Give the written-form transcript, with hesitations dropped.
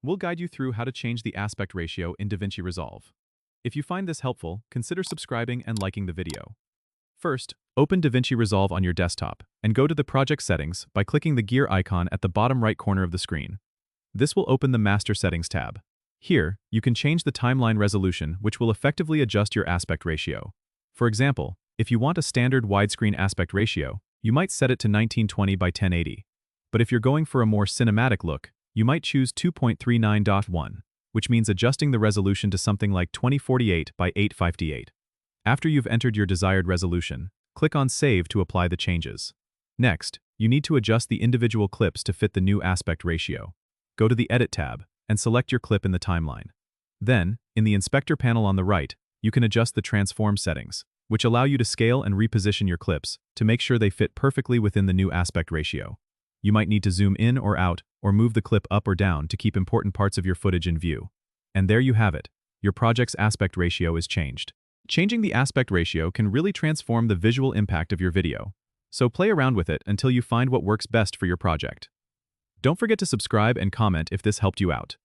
we'll guide you through how to change the aspect ratio in DaVinci Resolve. If you find this helpful, consider subscribing and liking the video. First, open DaVinci Resolve on your desktop and go to the project settings by clicking the gear icon at the bottom right corner of the screen. This will open the Master Settings tab. Here, you can change the timeline resolution, which will effectively adjust your aspect ratio. For example, if you want a standard widescreen aspect ratio, you might set it to 1920 by 1080. But if you're going for a more cinematic look, you might choose 2.39.1, which means adjusting the resolution to something like 2048 by 858. After you've entered your desired resolution, click on Save to apply the changes. Next, you need to adjust the individual clips to fit the new aspect ratio. Go to the Edit tab and select your clip in the timeline. Then, in the Inspector panel on the right, you can adjust the transform settings, which allow you to scale and reposition your clips to make sure they fit perfectly within the new aspect ratio. You might need to zoom in or out, or move the clip up or down to keep important parts of your footage in view. And there you have it. Your project's aspect ratio is changed. Changing the aspect ratio can really transform the visual impact of your video. So play around with it until you find what works best for your project. Don't forget to subscribe and comment if this helped you out.